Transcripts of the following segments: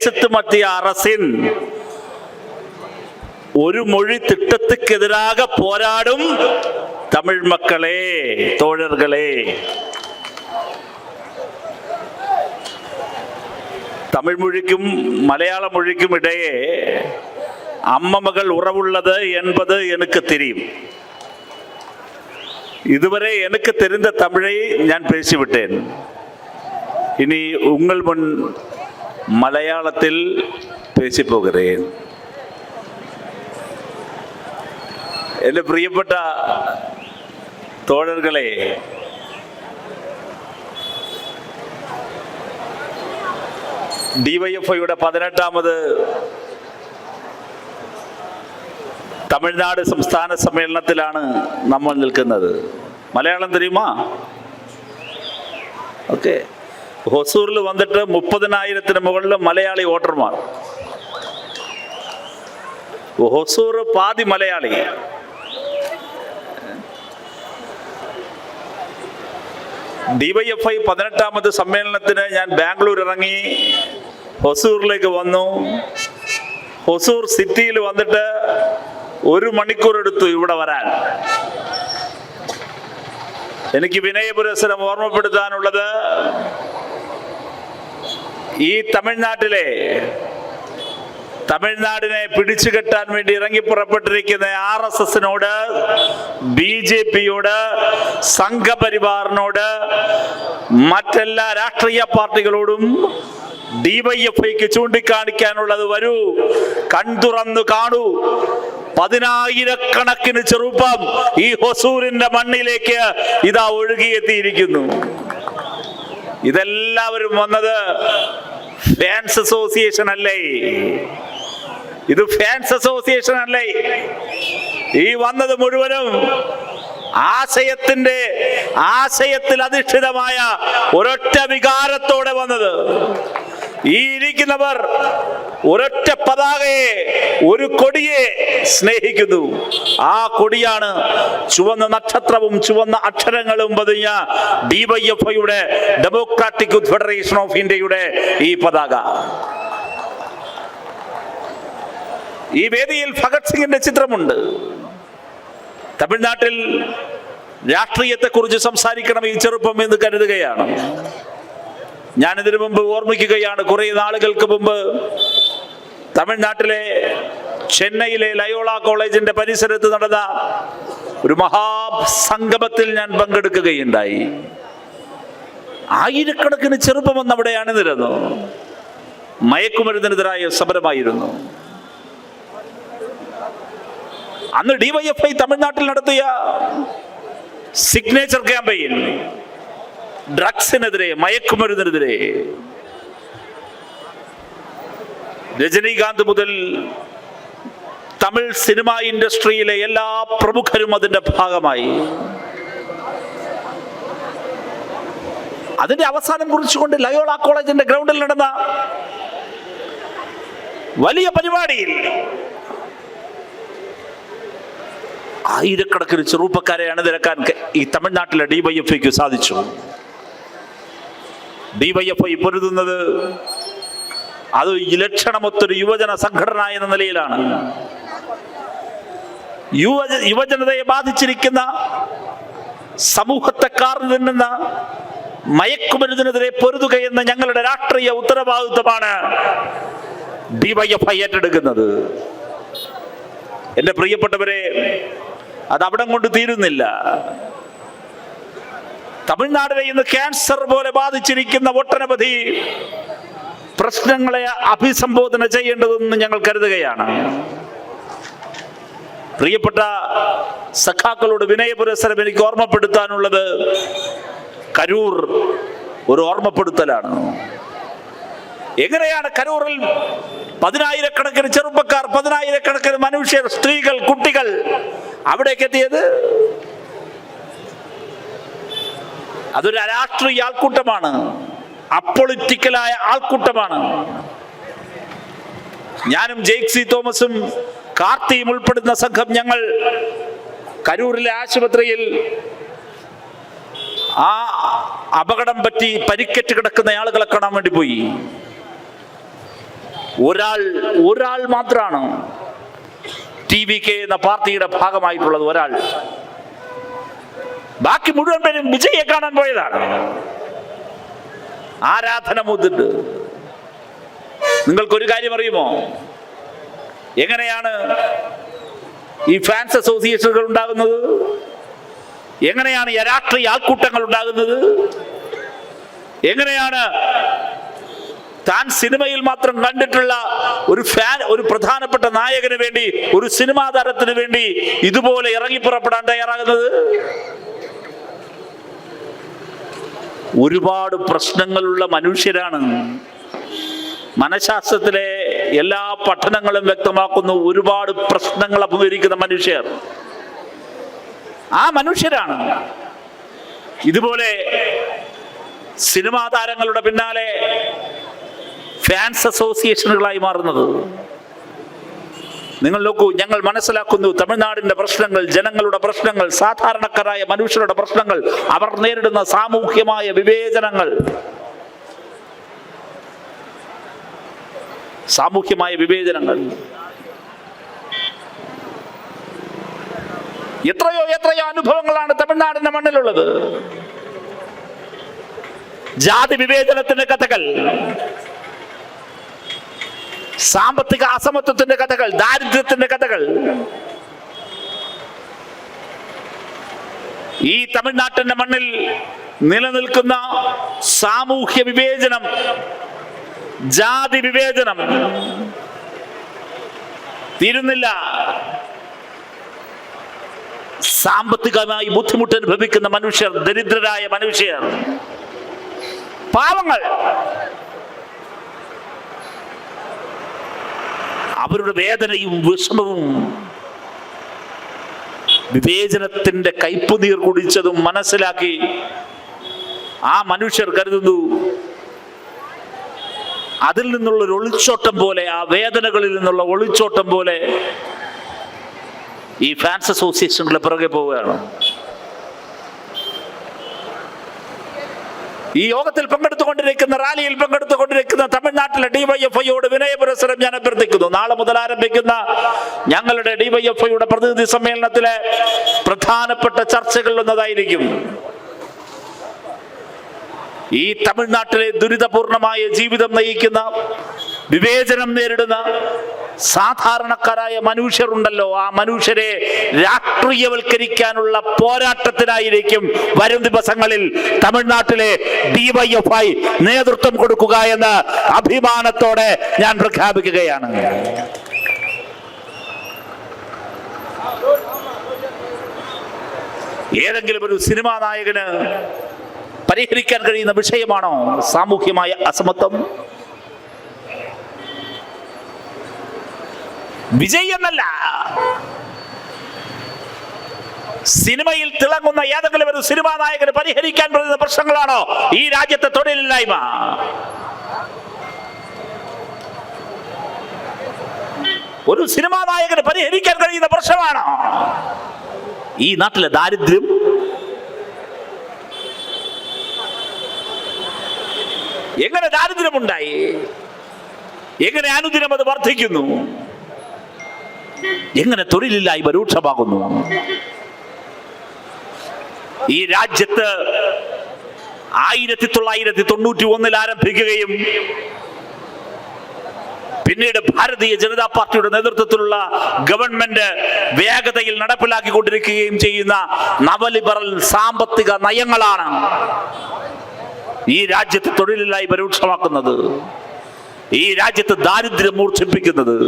தேசத்து மத்திய அரசின் ஒரு மொழி திட்டத்துக்கு எதிராக போராடும் தமிழ் மக்களே, தோழர்களே, தமிழ் மொழிக்கும் மலையாள மொழிக்கும் இடையே அம்ம மகள் உறவுள்ளது என்பது எனக்கு தெரியும். இதுவரை எனக்கு தெரிந்த தமிழை நான் பேசிவிட்டேன். இனி உங்கள் முன் மலையாளத்தில் பேசி போகிறேன். എൻ്റെ പ്രിയപ്പെട്ട തോഴர்களே, ഡിവൈഎഫ്ഐയുടെ 18ാമത് തമിഴ്നാട് സംസ്ഥാന സമ്മേളനത്തിലാണ് നമ്മൾ നിൽക്കുന്നത്. മലയാളം தெரியுமா? ഓക്കെ. ഹൊസൂറിൽ വന്നിട്ട് 30,000-ന് മുകളിൽ മലയാളി വോട്ടർമാർ. ഹൊസൂർ പാതി മലയാളി. ഡിവൈഎഫ്ഐ 18ാമത് സമ്മേളനത്തിന് ഞാൻ ബാംഗ്ലൂർ ഇറങ്ങി ഹൊസൂറിലേക്ക് വന്നു. ഹൊസൂർ സിറ്റിയിൽ വന്നിട്ട് 1 മണിക്കൂർ എടുത്തു ഇവിടെ വരാൻ. എനിക്ക് വിനയപുരസ്സരം ഓർമ്മപ്പെടുത്താനുള്ളത്, ഈ തമിഴ്നാടിനെ പിടിച്ചുകെട്ടാൻ വേണ്ടി ഇറങ്ങി പുറപ്പെട്ടിരിക്കുന്ന RSSനോട്, BJPയോട്, സംഘപരിവാറിനോട്, മറ്റെല്ലാ രാഷ്ട്രീയ പാർട്ടികളോടും ഡിവൈഎഫ്ഐക്ക് ചൂണ്ടിക്കാണിക്കാനുള്ളത്, വരൂ, കൺതുറന്നു കാണൂ, 10,000-കണക്കിന് ചെറുപ്പം ഈ ഹൊസൂരിന്റെ മണ്ണിലേക്ക് ഇതാ ഒഴുകിയെത്തിയിരിക്കുന്നു. ഇതെല്ലാവരും വന്നത് ഫാൻസ് അസോസിയേഷൻ അല്ലേ? ഇത് ഫാൻസ് അസോസിയേഷൻ അല്ലേ? ഈ വന്നത് മുഴുവനും ആശയത്തിൽ അധിഷ്ഠിതമായ ഒരൊറ്റ വികാരത്തോടെ വന്നത്. ഈ ഇരിക്കുന്നവർ ഒരൊറ്റ പതാകയെ, ഒരു കൊടിയെ സ്നേഹിക്കുന്നു. ആ കൊടിയാണ് ചുവന്ന നക്ഷത്രവും ചുവന്ന അക്ഷരങ്ങളും പതിഞ്ഞ ഡിവൈഎഫ്ഐയുടെ ഡെമോക്രാറ്റിക് ഫെഡറേഷൻ ഓഫ് ഇന്ത്യയുടെ ഈ പതാക. ഈ വേദിയിൽ ഭഗത് സിംഗിന്റെ ചിത്രമുണ്ട്. തമിഴ്നാട്ടിൽ രാഷ്ട്രീയത്തെക്കുറിച്ച് സംസാരിക്കണം ഈ ചെറുപ്പം എന്ന് കരുതുകയാണ്. ഞാനിതിനു മുമ്പ് ഓർമ്മിക്കുകയാണ്, കുറെ നാളുകൾക്ക് മുമ്പ് തമിഴ്നാട്ടിലെ ചെന്നൈയിലെ ലയോള കോളേജിന്റെ പരിസരത്ത് നടന്ന ഒരു മഹാസംഗമത്തിൽ ഞാൻ പങ്കെടുക്കുകയുണ്ടായി. 1000-കണക്കിന് ചെറുപ്പം വന്ന് അവിടെ അണിനിരന്നു. മയക്കുമരുന്നിനെതിരായ സമരമായിരുന്നു. അന്ന് ഡിവൈഎഫ്ഐ തമിഴ്നാട്ടിൽ നടത്തിയ സിഗ്നേച്ചർ ക്യാമ്പയിൻ, ഡ്രഗ്സിനെതിരെ, മയക്കുമരുന്നിനെതിരെ, രജനീകാന്ത് മുതൽ തമിഴ് സിനിമ ഇൻഡസ്ട്രിയിലെ എല്ലാ പ്രമുഖരും അതിന്റെ ഭാഗമായി. അതിന്റെ അവസാനം കുറിച്ചുകൊണ്ട് ലയോള കോളേജിന്റെ ഗ്രൗണ്ടിൽ നടന്ന വലിയ പരിപാടിയിൽ 1000-കണക്കിന് ചെറുപ്പക്കാരെ അണിനിരക്കാൻ ഈ തമിഴ്നാട്ടിലെ ഡിവൈഎഫ്ഐക്ക് സാധിച്ചു. ഡിവൈഎഫ്ഐ പൊരുതുന്നത് അത് ലക്ഷണമൊത്തൊരു യുവജന സംഘടന എന്ന നിലയിലാണ്. യുവജനതയെ ബാധിച്ചിരിക്കുന്ന, സമൂഹത്തെ കാർന്നു തിന്നുന്ന മയക്കുമരുന്നിനെതിരെ പൊരുതുകയെന്ന ഞങ്ങളുടെ രാഷ്ട്രീയ ഉത്തരവാദിത്വമാണ് ഡിവൈഎഫ്ഐ ഏറ്റെടുക്കുന്നത്. എന്റെ പ്രിയപ്പെട്ടവരെ, അത് അവിടം കൊണ്ട് തീരുന്നില്ല. തമിഴ്നാടിനെ ഇന്ന് ക്യാൻസർ പോലെ ബാധിച്ചിരിക്കുന്ന ഒട്ടനവധി പ്രശ്നങ്ങളെ അഭിസംബോധന ചെയ്യേണ്ടതെന്ന് ഞങ്ങൾ കരുതുകയാണ്. പ്രിയപ്പെട്ട സഖാക്കളോട് വിനയപുരസ്സരം എനിക്ക് ഓർമ്മപ്പെടുത്താനുള്ളത്, കരൂർ ഒരു ഓർമ്മപ്പെടുത്തലാണ്. എങ്ങനെയാണ് കരൂറിൽ 10,000-കണക്കിന് ചെറുപ്പക്കാർ, 10,000-കണക്കിന് മനുഷ്യർ, സ്ത്രീകൾ, കുട്ടികൾ അവിടേക്ക് എത്തിയത്? അതൊരു രാഷ്ട്രീയ ആൾക്കൂട്ടമാണ്, അപ്പൊളിറ്റിക്കലായ ആൾക്കൂട്ടമാണ്. ഞാനും ജെയ്ക്സി തോമസും കാർത്തിയും ഉൾപ്പെടുന്ന സംഘം ഞങ്ങൾ കരൂരിലെ ആശുപത്രിയിൽ ആ അപകടം പറ്റി പരിക്കേറ്റ് കിടക്കുന്ന ആളുകളെ കാണാൻ വേണ്ടി പോയി. ഒരാൾ മാത്രമാണ് TVK എന്ന പാർട്ടിയുടെ ഭാഗമായിട്ടുള്ളത്, ഒരാൾ. ബാക്കി മുഴുവൻ പേരും വിജയെ കാണാൻ പോയതാണ്, ആരാധന മുതിട്ട്. നിങ്ങൾക്കൊരു കാര്യം അറിയുമോ? എങ്ങനെയാണ് ഈ ഫാൻസ് അസോസിയേഷനുകൾ ഉണ്ടാകുന്നത്? എങ്ങനെയാണ് ഈ രാഷ്ട്രീയ ആൾക്കൂട്ടങ്ങൾ ഉണ്ടാകുന്നത്? എങ്ങനെയാണ് താൻ സിനിമയിൽ മാത്രം കണ്ടിട്ടുള്ള ഒരു പ്രധാനപ്പെട്ട നായകന് വേണ്ടി, ഒരു സിനിമാ താരത്തിന് വേണ്ടി ഇതുപോലെ ഇറങ്ങിപ്പുറപ്പെടാൻ തയ്യാറാകുന്നത്? ഒരുപാട് പ്രശ്നങ്ങളുള്ള മനുഷ്യരാണ്. മനഃശാസ്ത്രത്തിലെ എല്ലാ പഠനങ്ങളും വ്യക്തമാക്കുന്നു, ഒരുപാട് പ്രശ്നങ്ങൾ അഭിമുഖീകരിക്കുന്ന മനുഷ്യർ. ആ മനുഷ്യരാണ് ഇതുപോലെ സിനിമാ താരങ്ങളുടെ പിന്നാലെ ഫാൻസ് അസോസിയേഷനുകളായി മാറുന്നത്. നിങ്ങൾ നോക്കൂ, ഞങ്ങൾ മനസ്സിലാക്കുന്നു തമിഴ്നാടിന്റെ പ്രശ്നങ്ങൾ, ജനങ്ങളുടെ പ്രശ്നങ്ങൾ, സാധാരണക്കാരായ മനുഷ്യരുടെ പ്രശ്നങ്ങൾ, അവർ നേരിടുന്ന സാമൂഹ്യമായ വിവേചനങ്ങൾ, എത്രയോ അനുഭവങ്ങളാണ് തമിഴ്നാടിന്റെ മണ്ണിലുള്ളത്. ജാതി വിവേചനത്തിന്റെ കഥകൾ, സാമ്പത്തിക അസമത്വത്തിന്റെ കഥകൾ, ദാരിദ്ര്യത്തിന്റെ കഥകൾ. ഈ തമിഴ്നാട്ടിന്റെ മണ്ണിൽ നിലനിൽക്കുന്ന സാമൂഹ്യ വിവേചനം, ജാതി വിവേചനം തീരുന്നില്ല. സാമ്പത്തികമായി ബുദ്ധിമുട്ട് അനുഭവിക്കുന്ന മനുഷ്യർ, ദരിദ്രരായ മനുഷ്യർ, പാവങ്ങൾ, അവരുടെ വേദനയും വിഷമവും വിവേചനത്തിന്റെ കയ്പുനീർ കുടിച്ചതും മനസ്സിലാക്കി ആ മനുഷ്യർ കരുതുന്നു അതിൽ നിന്നുള്ള ഒരു ഒളിച്ചോട്ടം പോലെ, ആ വേദനകളിൽ നിന്നുള്ള ഒളിച്ചോട്ടം പോലെ ഈ ഫാൻസ് അസോസിയേഷനുകളെ പുറകെ പോവുകയാണ്. ഈ യോഗത്തിൽ പങ്കെടുത്തുകൊണ്ടിരിക്കുന്ന, റാലിയിൽ പങ്കെടുത്തുകൊണ്ടിരിക്കുന്ന തമിഴ്നാട്ടിലെ DYFIയോട് വിനയപുരസ്സരം ഞാൻ അഭ്യർത്ഥിക്കുന്നു. നാളെ മുതൽ ആരംഭിക്കുന്ന ഞങ്ങളുടെ DYFIയുടെ പ്രതിനിധി സമ്മേളനത്തിലെ പ്രധാനപ്പെട്ട ചർച്ചകളിൽ ഒന്നതായിരിക്കും ഈ തമിഴ്നാട്ടിലെ ദുരിതപൂർണമായ ജീവിതം നയിക്കുന്ന, വിവേചനം നേരിടുന്ന സാധാരണക്കാരായ മനുഷ്യരുണ്ടല്ലോ, ആ മനുഷ്യരെ രാഷ്ട്രീയവൽക്കരിക്കാനുള്ള പോരാട്ടത്തിനായിരിക്കും വരും ദിവസങ്ങളിൽ തമിഴ്നാട്ടിലെ DYFI നേതൃത്വം കൊടുക്കുക എന്ന് അഭിമാനത്തോടെ ഞാൻ പ്രഖ്യാപിക്കുകയാണ്. ഏതെങ്കിലും ഒരു സിനിമാ നായകന് പരിഹരിക്കാൻ കഴിയുന്ന വിഷയമാണോ സാമൂഹ്യമായ അസമത്വം? വിജയ് എന്നല്ല, സിനിമയിൽ തിളങ്ങുന്ന ഏതെങ്കിലും ഒരു സിനിമാ നായകന് പരിഹരിക്കാൻ പറ്റുന്ന പ്രശ്നങ്ങളാണോ ഈ രാജ്യത്തെ തൊഴിലില്ലായ്മ? ഒരു സിനിമാ നായകന് പരിഹരിക്കാൻ കഴിയുന്ന പ്രശ്നമാണോ ഈ നാട്ടിലെ ദാരിദ്ര്യം? എങ്ങനെ ദാരിദ്ര്യമുണ്ടായി? എങ്ങനെ അനുദിനം അത് വർദ്ധിക്കുന്നു? എങ്ങനെ തൊഴിലില്ലായ്മ രൂക്ഷമാകുന്നു? ഈ രാജ്യത്ത് 1991 ആരംഭിക്കുകയും പിന്നീട് ഭാരതീയ ജനതാ പാർട്ടിയുടെ നേതൃത്വത്തിലുള്ള ഗവൺമെന്റ് വേഗതയിൽ നടപ്പിലാക്കിക്കൊണ്ടിരിക്കുകയും ചെയ്യുന്ന നവലിബറൽ സാമ്പത്തിക നയങ്ങളാണ് ഈ രാജ്യത്ത് തൊഴിലില്ലായ്മ രൂക്ഷമാക്കുന്നത്, ഈ രാജ്യത്ത് ദാരിദ്ര്യം മൂർച്ഛിപ്പിക്കുന്നത്,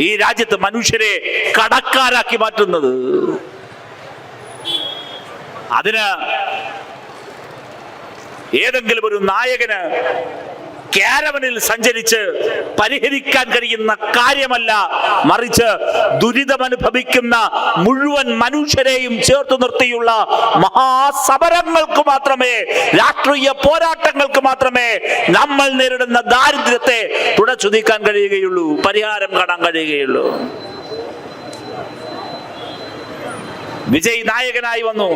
ഈ രാജ്യത്ത് മനുഷ്യരെ കടക്കാരാക്കി മാറ്റുന്നത്. അതിന് ഏതെങ്കിലും ഒരു നായകന് കാരവനിൽ സഞ്ചരിച്ച് പരിഹരിക്കാൻ കഴിയുന്ന കാര്യമല്ല, മറിച്ച് ദുരിതമനുഭവിക്കുന്ന മുഴുവൻ മനുഷ്യരെയും ചേർത്ത് നിർത്തിയുള്ള മഹാസമരങ്ങൾക്ക് മാത്രമേ, രാഷ്ട്രീയ പോരാട്ടങ്ങൾക്ക് മാത്രമേ നമ്മൾ നേരിടുന്ന ദാരിദ്ര്യത്തെ തുടച്ചു നീക്കാൻ കഴിയുകയുള്ളൂ, പരിഹാരം കാണാൻ കഴിയുകയുള്ളൂ. വിജയ് നായകനായി വന്നു.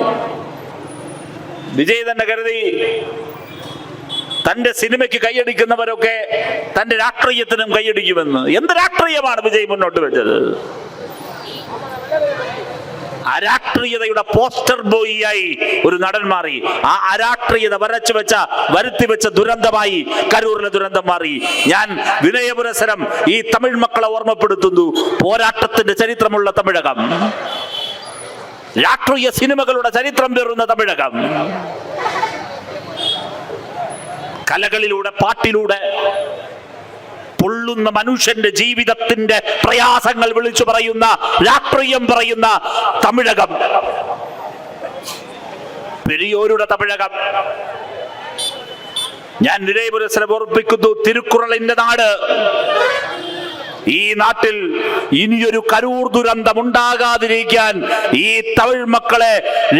വിജയ് തന്നെ കരുതി തന്റെ സിനിമയ്ക്ക് കൈയടിക്കുന്നവരൊക്കെ തന്റെ രാഷ്ട്രീയത്തിനും കൈയടിക്കുമെന്ന്. എന്ത് രാഷ്ട്രീയമാണ് വിജയ് മുന്നോട്ട് വെച്ചത്? അരാഷ്ട്രീയതയുടെ പോസ്റ്റർ ബോയിയായി ഒരു നടൻ മാറി. ആ അരാഷ്ട്രീയത വരുത്തി വെച്ച ദുരന്തമായി കരൂരിലെ ദുരന്തം മാറി. ഞാൻ വിനയപുരസരം ഈ തമിഴ് മക്കളെ ഓർമ്മപ്പെടുത്തുന്നു. പോരാട്ടത്തിന്റെ ചരിത്രമുള്ള തമിഴകം, രാഷ്ട്രീയ സിനിമകളുടെ ചരിത്രം പേറുന്ന തമിഴകം, കലകളിലൂടെ പാട്ടിലൂടെ പൊള്ളുന്ന മനുഷ്യന്റെ ജീവിതത്തിന്റെ പ്രയാസങ്ങൾ വിളിച്ചു പറയുന്ന, രാഷ്ട്രീയം പറയുന്ന തമിഴകം, പെരിയോരുടെ തമിഴകം. ഞാൻ വിനയപുരസരം ഓർപ്പിക്കുന്നു, തിരുക്കുറളിന്റെ നാട്. ഈ നാട്ടിൽ ഇനിയൊരു കരൂർ ദുരന്തം ഉണ്ടാകാതിരിക്കാൻ, ഈ തമിഴ് മക്കളെ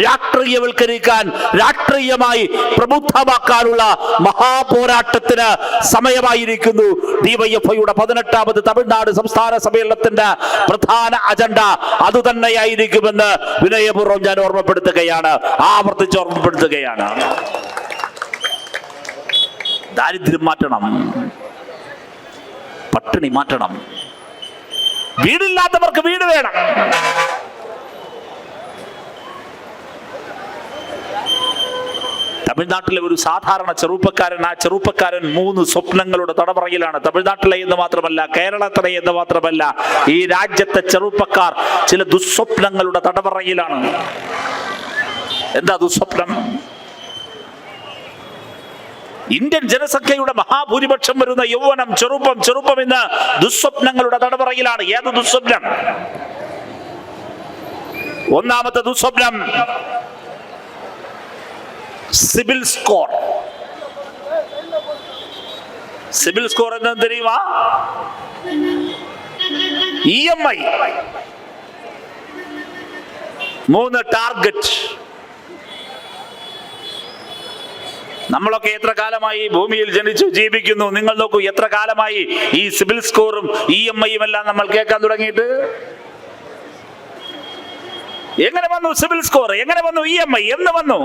രാഷ്ട്രീയവൽക്കരിക്കാൻ, രാഷ്ട്രീയമായി പ്രബുദ്ധമാക്കാനുള്ള മഹാപോരാട്ടത്തിന് സമയമായിരിക്കുന്നു. ഡിവൈഎഫ്ഐയുടെ 18ാമത് തമിഴ്നാട് സംസ്ഥാന സമ്മേളനത്തിന്റെ പ്രധാന അജണ്ട അതുതന്നെയായിരിക്കുമെന്ന് വിനയപൂർവ്വം ഞാൻ ഓർമ്മപ്പെടുത്തുകയാണ്, ആവർത്തിച്ച് ഓർമ്മപ്പെടുത്തുകയാണ്. ദാരിദ്ര്യം മാറ്റണം, പട്ടിണി മാറ്റണം, വീടില്ലാത്തവർക്ക് വീട് വേണം. തമിഴ്നാട്ടിലെ ഒരു സാധാരണ ചെറുപ്പക്കാരൻ, ആ ചെറുപ്പക്കാരൻ 3 സ്വപ്നങ്ങളുടെ തടവറയിലാണ്. തമിഴ്നാട്ടിലെ എന്ന് മാത്രമല്ല, കേരളത്തിലെ എന്ന് മാത്രമല്ല, ഈ രാജ്യത്തെ ചെറുപ്പക്കാർ ചില ദുസ്വപ്നങ്ങളുടെ തടവറയിലാണ്. എന്താ ദുസ്വപ്നം? ഇന്ത്യൻ ജനസംഖ്യയുടെ മഹാഭൂരിപക്ഷം വരുന്ന യൗവനം, ചെറുപ്പം ഇന്ന് ദുസ്വപ്നങ്ങളുടെ തടവറയിലാണ്. ഏത് ദുസ്വപ്നം? ഒന്നാമത്തെ ദുസ്വപ്നം സിബിൽ സ്കോർ. സിബിൽ സ്കോർ എന്ന് தெரியுமா? EMI. 3 ടാർഗറ്റ്. നമ്മളൊക്കെ എത്ര കാലമായി ഭൂമിയിൽ ജനിച്ചു ജീവിക്കുന്നു? നിങ്ങൾ നോക്കൂ, എത്ര കാലമായി ഈ സിബിൽ സ്കോറും EMIയും എല്ലാം നമ്മൾ കേൾക്കാൻ തുടങ്ങിയിട്ട്. എങ്ങനെ വന്നു സിബിൽ സ്കോർ? എങ്ങനെ വന്നു EMI? എന്ന് വന്നു?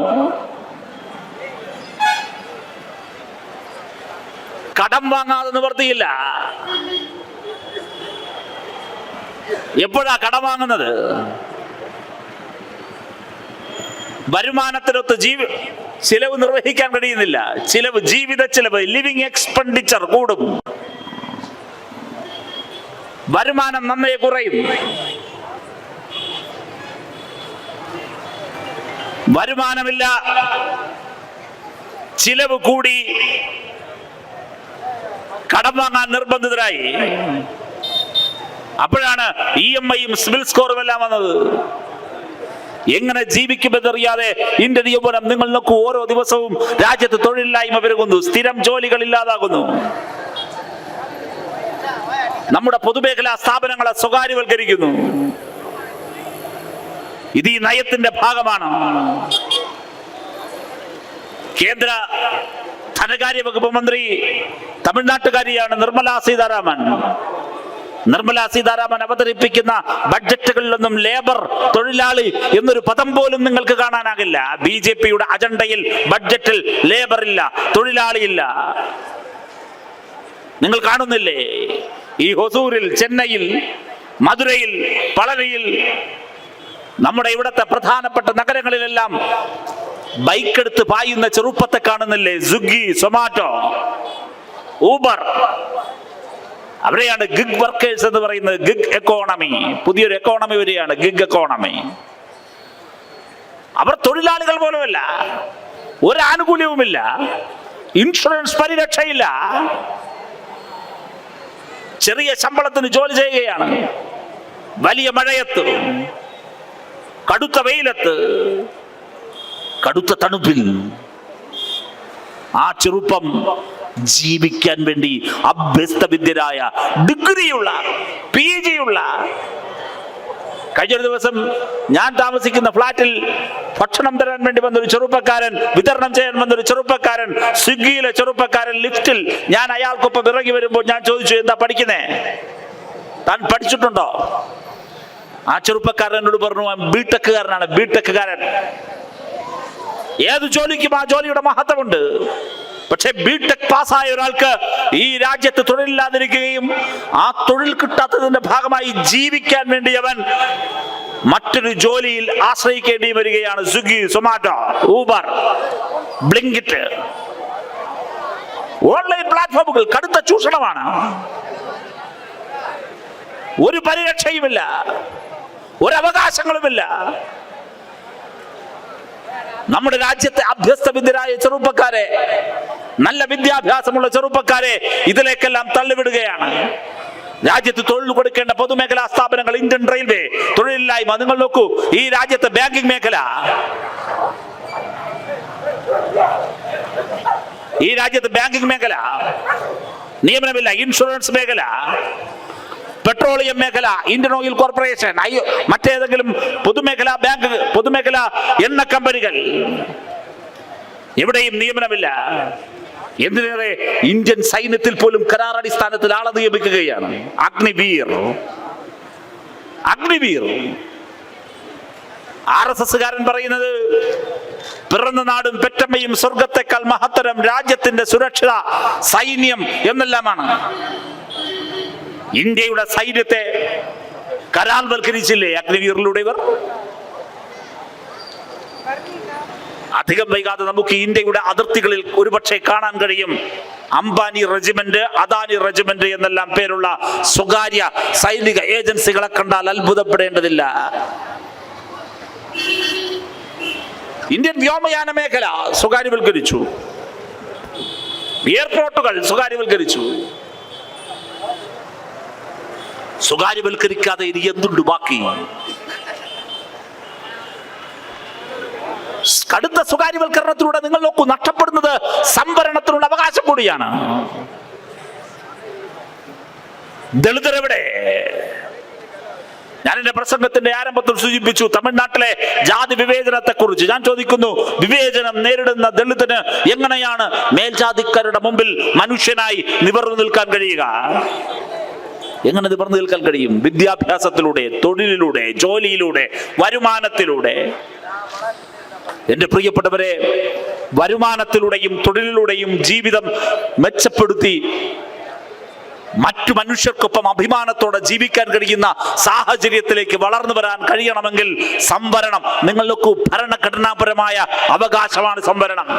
കടം വാങ്ങാതെ നിവർത്തിയില്ല. എപ്പോഴാ കടം വാങ്ങുന്നത്? വരുമാനത്തിനൊത്ത് ചിലവ് നിർവഹിക്കാൻ കഴിയുന്നില്ല. ജീവിത ചിലവ്, ലിവിങ് എക്സ്പെൻഡിച്ചർ കൂടും, വരുമാനം നന്നേ കുറയും. വരുമാനമില്ല, ചിലവ് കൂടി, കടം വാങ്ങാൻ നിർബന്ധിതരായി. അപ്പോഴാണ് EMIയും സിബിൽ സ്കോറും എല്ലാം വന്നത്. എങ്ങനെ ജീവിക്കുമെന്നറിയാതെ ഇന്ത്യൻ യൗവനം, നിങ്ങൾ നോക്കൂ, ഓരോ ദിവസവും രാജ്യത്ത് തൊഴിലില്ലായ്മ പെരുകുന്നു, സ്ഥിരം ജോലികൾ ഇല്ലാതാകുന്നു. നമ്മുടെ പൊതുമേഖലാ സ്ഥാപനങ്ങളെ സ്വകാര്യവൽക്കരിക്കുന്നു. ഇത് ഈ നയത്തിന്റെ ഭാഗമാണ്. കേന്ദ്ര ധനകാര്യ വകുപ്പ് മന്ത്രി തമിഴ്നാട്ടുകാരിയാണ് നിർമ്മല സീതാരാമൻ. നിർമ്മല സീതാരാമൻ അവതരിപ്പിക്കുന്ന ബഡ്ജറ്റുകളിലൊന്നും ലേബർ, തൊഴിലാളി എന്നൊരു പദം പോലും നിങ്ങൾക്ക് കാണാനാകില്ല. BJPയുടെ അജണ്ടയിൽ ബഡ്ജറ്റിൽ ലേബർ ഇല്ല, തൊഴിലാളിയില്ല. നിങ്ങൾ കാണുന്നില്ലേ? ഈ ഹൊസൂരിൽ, ചെന്നൈയിൽ, മധുരയിൽ, പളനിയിൽ, നമ്മുടെ ഇവിടത്തെ പ്രധാനപ്പെട്ട നഗരങ്ങളിലെല്ലാം ബൈക്ക് എടുത്ത് പായുന്ന ചെറുപ്പത്തെ കാണുന്നില്ലേ? സ്വിഗ്ഗി, സൊമാറ്റോ, ഊബർ, അവരെയാണ് ഗിഗ് വർക്കേഴ്സ് എന്ന് പറയുന്നത്. ഗിഗ് എക്കോണമി, പുതിയൊരു എക്കോണമി വരികയാണ്, ഗിഗ് എക്കോണമി. അവർ തൊഴിലാളികൾ പോലുമല്ല, ഒരു ആനുകൂല്യവുമില്ല, ഇൻഷുറൻസ് പരിരക്ഷയില്ല, ചെറിയ ശമ്പളത്തിന് ജോലി ചെയ്യുകയാണ്. വലിയ മഴയത്ത്, കടുത്ത വെയിലത്ത്, കടുത്ത തണുപ്പിൽ ആ ചെറുപ്പം ജീവിക്കാൻ വേണ്ടി അഭ്യസ്തവിദ്യരായ, ഡിഗ്രിയുള്ള, PGയുള്ള. കഴിഞ്ഞൊരു ദിവസം ഞാൻ താമസിക്കുന്ന ഫ്ലാറ്റിൽ ഭക്ഷണം തരാൻ വേണ്ടി വന്നൊരു ചെറുപ്പക്കാരൻ, വിതരണം ചെയ്യാൻ വന്നൊരു ചെറുപ്പക്കാരൻ, സ്വിഗ്ഗിയിലെ ചെറുപ്പക്കാരൻ, ലിഫ്റ്റിൽ ഞാൻ അയാൾക്കൊപ്പം ഇറങ്ങി വരുമ്പോൾ ഞാൻ ചോദിച്ചു, എന്താ പഠിക്കുന്നേ? താൻ പഠിച്ചിട്ടുണ്ടോ? ആ ചെറുപ്പക്കാരൻ എന്നോട് പറഞ്ഞു, ബിടെക്കുകാരനാണ്. ബിടെക്കുകാരൻ. ഏത് ജോലിക്കും ആ ജോലിയുടെ മഹത്വമുണ്ട്. പക്ഷെ ബിടെക് പാസ്സായ ഒരാൾക്ക് ഈ രാജ്യത്ത് തൊഴിലില്ലാതിരിക്കുകയും ആ തൊഴിൽ കിട്ടാത്തതിന്റെ ഭാഗമായി ജീവിക്കാൻ വേണ്ടി അവൻ മറ്റൊരു ജോലിയിൽ ആശ്രയിക്കേണ്ടി വരികയാണ്. Swiggy, Zomato, Uber, Blinkit, online പ്ലാറ്റ്ഫോമുകൾ കടുത്ത ചൂഷണമാണ്. ഒരു പരിരക്ഷയുമില്ല, ഒരവകാശങ്ങളുമില്ല. നമ്മുടെ രാജ്യത്തെ അഭ്യസ്തവിദ്യരായ ചെറുപ്പക്കാരെ, നല്ല വിദ്യാഭ്യാസമുള്ള ചെറുപ്പക്കാരെ ഇതിലേക്കെല്ലാം തള്ളിവിടുകയാണ്. രാജ്യത്ത് തൊഴിൽ കൊടുക്കേണ്ട പൊതുമേഖലാ സ്ഥാപനങ്ങൾ, ഇന്ത്യൻ റെയിൽവേ, തൊഴിലില്ലായ്മ. നിങ്ങൾ നോക്കൂ, ഈ രാജ്യത്തെ ബാങ്കിംഗ് മേഖല, ഈ രാജ്യത്ത് ബാങ്കിംഗ് മേഖല നിയമനമില്ല. ഇൻഷുറൻസ് മേഖല, പെട്രോളിയം മേഖല, ഇന്ത്യൻ ഓയിൽ കോർപ്പറേഷൻ, മറ്റേതെങ്കിലും പൊതുമേഖലാ ബാങ്ക്, പൊതുമേഖലാ എണ്ണ കമ്പനികൾ, എവിടെയും നിയമനമില്ല. എന്തിനേറെ ഇന്ത്യൻ സൈന്യത്തിൽ പോലും കരാറടിസ്ഥാനത്തിൽ ആളെ നിയമിക്കുകയാണ്. അഗ്നിവീർ, അഗ്നിവീർ. RSSകാരൻ പറയുന്നത് പിറന്ന നാടും പെറ്റമ്മയും സ്വർഗത്തെക്കാൾ മഹത്തരം രാജ്യത്തിന്റെ സുരക്ഷ, സൈന്യം എന്നെല്ലാമാണ്. ഇന്ത്യയുടെ സൈന്യത്തെ കരാൽവൽക്കരിച്ചില്ലേ അഗ്നിവീറിലൂടെ ഇവർ? അധികം വൈകാതെ നമുക്ക് ഇന്ത്യയുടെ അതിർത്തികളിൽ ഒരുപക്ഷെ കാണാൻ കഴിയും അംബാനി റെജിമെന്റ്, അദാനി റെജിമെന്റ് എന്നെല്ലാം പേരുള്ള സ്വകാര്യ സൈനിക ഏജൻസികളെ കണ്ടാൽ അത്ഭുതപ്പെടേണ്ടതില്ല. ഇന്ത്യൻ വ്യോമയാന മേഖല സ്വകാര്യവൽക്കരിച്ചു, എയർപോർട്ടുകൾ സ്വകാര്യവൽക്കരിച്ചു. സ്വകാര്യവൽക്കരിക്കാതെ ഇനി എന്തുണ്ട് ബാക്കി? കടുത്ത സ്വകാര്യവൽക്കരണത്തിലൂടെ നിങ്ങൾ നോക്കൂ, നഷ്ടപ്പെടുന്നത് സംവരണത്തിനുള്ള അവകാശം കൂടിയാണ്. ദളിതരെവിടെ? ഞാൻ എന്റെ പ്രസംഗത്തിന്റെ ആരംഭത്തിൽ സൂചിപ്പിച്ചു തമിഴ്നാട്ടിലെ ജാതി വിവേചനത്തെ കുറിച്ച്. ഞാൻ ചോദിക്കുന്നു, വിവേചനം നേരിടുന്ന ദളിതന് എങ്ങനെയാണ് മേൽജാതിക്കാരുടെ മുമ്പിൽ മനുഷ്യനായി നിവർന്നു നിൽക്കാൻ കഴിയുക? എങ്ങനെ നിവർന്നു നിൽക്കാൻ കഴിയും? വിദ്യാഭ്യാസത്തിലൂടെ, തൊഴിലിലൂടെ, ജോലിയിലൂടെ, വരുമാനത്തിലൂടെ. എന്റെ പ്രിയപ്പെട്ടവരെ, വരുമാനത്തിലൂടെയും തൊഴിലിലൂടെയും ജീവിതം മെച്ചപ്പെടുത്തി മറ്റു മനുഷ്യർക്കൊപ്പം അഭിമാനത്തോടെ ജീവിക്കാൻ കഴിയുന്ന സാഹചര്യത്തിലേക്ക് വളർന്നു വരാൻ കഴിയണമെങ്കിൽ സംവരണം, നിങ്ങൾക്ക് ഭരണഘടനാപരമായ അവകാശമാണ് സംവരണം.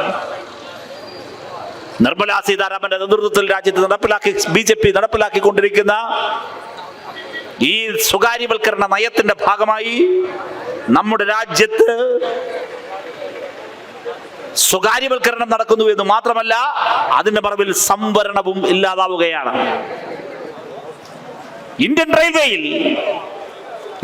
നിർമ്മലാ സീതാരാമന്റെ നേതൃത്വത്തിൽ രാജ്യത്ത് BJP നടപ്പിലാക്കിക്കൊണ്ടിരിക്കുന്ന ഈ സ്വകാര്യവൽക്കരണ നയത്തിന്റെ ഭാഗമായി നമ്മുടെ രാജ്യത്ത് സ്വകാര്യവൽക്കരണം നടക്കുന്നു എന്ന് മാത്രമല്ല, അതിന്റെ മറവിൽ സംവരണവും ഇല്ലാതാവുകയാണ്. ഇന്ത്യൻ റെയിൽവേയിൽ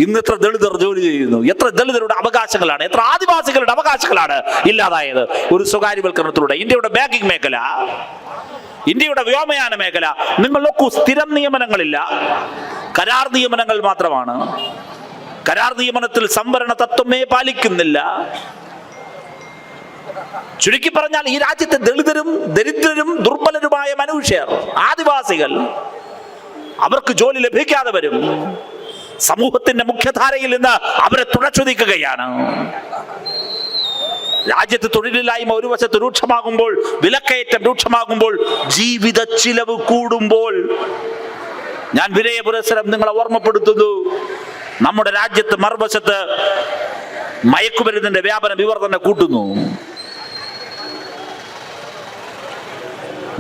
ഇന്ന് എത്ര ദളിതർ ജോലി ചെയ്യുന്നു? എത്ര ദളിതരുടെ അവകാശങ്ങളാണ്, എത്ര ആദിവാസികളുടെ അവകാശങ്ങളാണ് ഇല്ലാതായത് ഒരു സ്വകാര്യവൽക്കരണത്തിലൂടെ? ഇന്ത്യയുടെ ബാങ്കിംഗ് മേഖല, ഇന്ത്യയുടെ വ്യോമയാന മേഖല നിങ്ങൾ നോക്കൂ, സ്ഥിരം നിയമനങ്ങളില്ല, കരാർ നിയമനങ്ങൾ മാത്രമാണ്. കരാർ നിയമനത്തിൽ സംവരണ തത്വമേ പാലിക്കുന്നില്ല. ചുരുക്കി പറഞ്ഞാൽ ഈ രാജ്യത്തെ ദളിതരും ദരിദ്രരും ദുർബലരുമായ മനുഷ്യർ, ആദിവാസികൾ, അവർക്ക് ജോലി ലഭിക്കാതെ വരും. സമൂഹത്തിന്റെ മുഖ്യധാരയിൽ നിന്ന് അവരെ തുണച്ചുനീക്കുകയാണ്. രാജ്യത്ത് തൊഴിലില്ലായ്മ ഒരു വശത്ത് രൂക്ഷമാകുമ്പോൾ, വിലക്കയറ്റം രൂക്ഷമാകുമ്പോൾ, ജീവിത ചിലവ് കൂടുമ്പോൾ, ഞാൻ വിനയപുരസ്സരം നിങ്ങളെ ഓർമ്മപ്പെടുത്തുന്നു, നമ്മുടെ രാജ്യത്ത് മറുവശത്ത് മയക്കുമരുന്നിന്റെ വ്യാപനം ഇവർ തന്നെ കൂട്ടുന്നു.